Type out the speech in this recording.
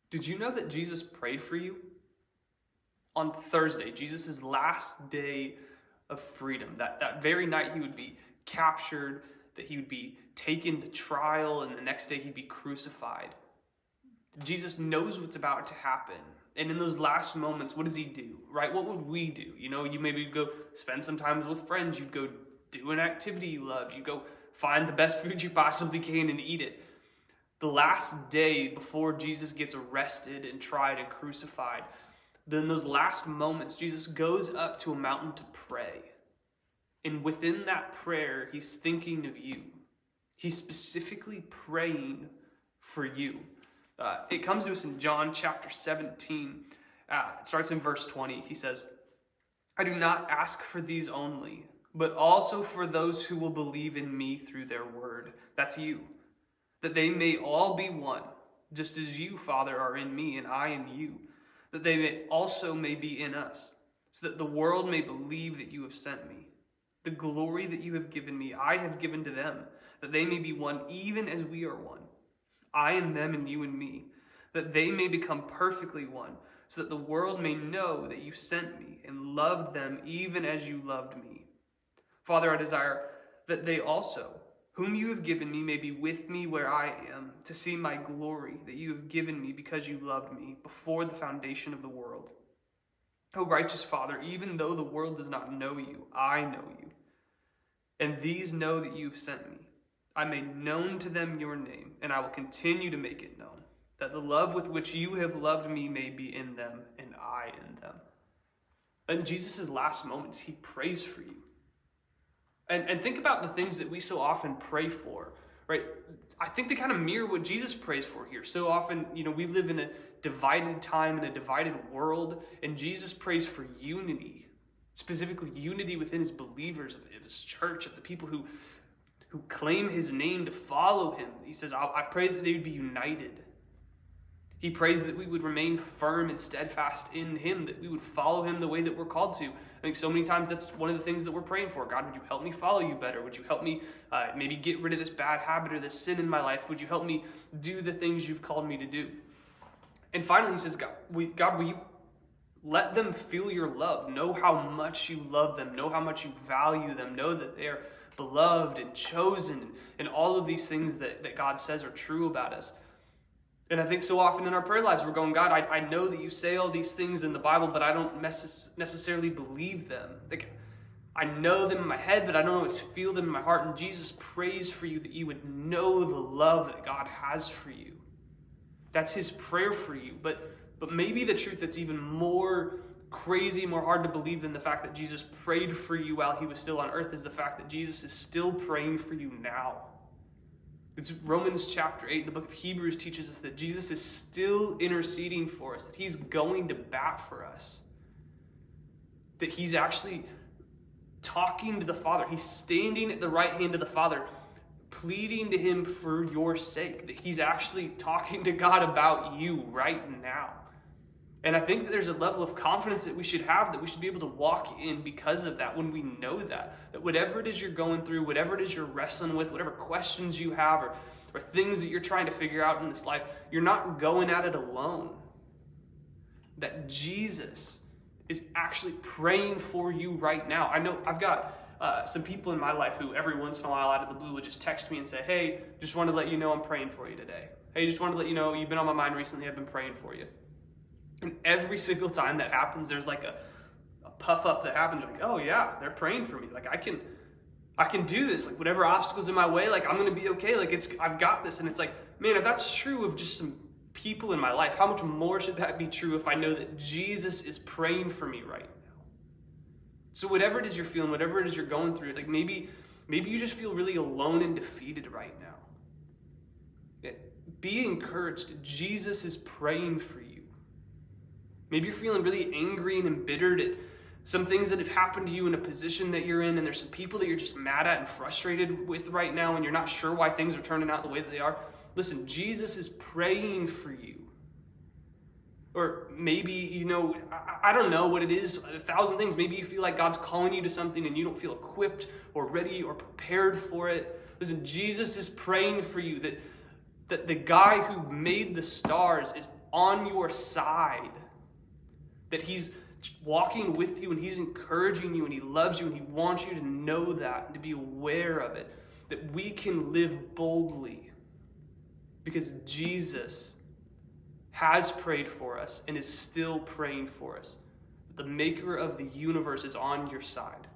Did you know that Jesus prayed for you? On Thursday, Jesus' last day of freedom, that very night he would be captured, that he would be taken to trial, and the next day he'd be crucified. Jesus knows what's about to happen. And in those last moments, what does he do, right? What would we do? You maybe go spend some time with friends. You'd go do an activity you love. You'd go find the best food you possibly can and eat it. The last day before Jesus gets arrested and tried and crucified, then those last moments, Jesus goes up to a mountain to pray. And within that prayer, he's thinking of you. He's specifically praying for you. It comes to us in John chapter 17. It starts in verse 20. He says, "I do not ask for these only, but also for those who will believe in me through their word." That's you. "That they may all be one, just as you, Father, are in me and I in you. That they may be in us, so that the world may believe that you have sent me. The glory that you have given me, I have given to them, that they may be one even as we are one. I in them and you in me, that they may become perfectly one, so that the world may know that you sent me and loved them even as you loved me. Father, I desire that they also, whom you have given me, may be with me where I am, to see my glory that you have given me because you loved me before the foundation of the world. O righteous Father, even though the world does not know you, I know you. And these know that you have sent me. I made known to them your name, and I will continue to make it known, that the love with which you have loved me may be in them, and I in them." In Jesus' last moments, he prays for you. And think about the things that we so often pray for, right? I think they kind of mirror what Jesus prays for here. So often, we live in a divided time, in a divided world, and Jesus prays for unity, specifically unity within his believers, of his church, of the people who claim his name to follow him. He says, I pray that they would be united. He prays that we would remain firm and steadfast in him, that we would follow him the way that we're called to. I think so many times that's one of the things that we're praying for. God, would you help me follow you better? Would you help me maybe get rid of this bad habit or this sin in my life? Would you help me do the things you've called me to do? And finally, he says, God, will you let them feel your love? Know how much you love them. Know how much you value them. Know that they're beloved and chosen, and all of these things that God says are true about us. And I think so often in our prayer lives, we're going, God, I know that you say all these things in the Bible, but I don't necessarily believe them. Like, I know them in my head, but I don't always feel them in my heart. And Jesus prays for you that you would know the love that God has for you. That's his prayer for you. But maybe the truth that's even more crazy, more hard to believe than the fact that Jesus prayed for you while he was still on earth is the fact that Jesus is still praying for you now. It's Romans chapter 8, the book of Hebrews teaches us that Jesus is still interceding for us, that he's going to bat for us, that he's actually talking to the Father. He's standing at the right hand of the Father, pleading to him for your sake, that he's actually talking to God about you right now. And I think that there's a level of confidence that we should have, that we should be able to walk in because of that, when we know that whatever it is you're going through, whatever it is you're wrestling with, whatever questions you have or things that you're trying to figure out in this life, you're not going at it alone. That Jesus is actually praying for you right now. I know I've got some people in my life who every once in a while out of the blue would just text me and say, "Hey, just wanted to let you know I'm praying for you today. Hey, just wanted to let you know you've been on my mind recently. I've been praying for you." And every single time that happens, there's like a puff up that happens. Like, oh yeah, they're praying for me. Like I can do this. Like whatever obstacles in my way, like I'm gonna be okay. Like I've got this. And it's like, man, if that's true of just some people in my life, how much more should that be true if I know that Jesus is praying for me right now? So whatever it is you're feeling, whatever it is you're going through, like maybe you just feel really alone and defeated right now. Be encouraged. Jesus is praying for you. Maybe you're feeling really angry and embittered at some things that have happened to you in a position that you're in, and there's some people that you're just mad at and frustrated with right now, and you're not sure why things are turning out the way that they are. Listen, Jesus is praying for you. Or maybe, I don't know what it is, 1,000 things. Maybe you feel like God's calling you to something and you don't feel equipped or ready or prepared for it. Listen, Jesus is praying for you that the guy who made the stars is on your side, that he's walking with you and he's encouraging you and he loves you and he wants you to know that and to be aware of it, that we can live boldly because Jesus has prayed for us and is still praying for us. The maker of the universe is on your side.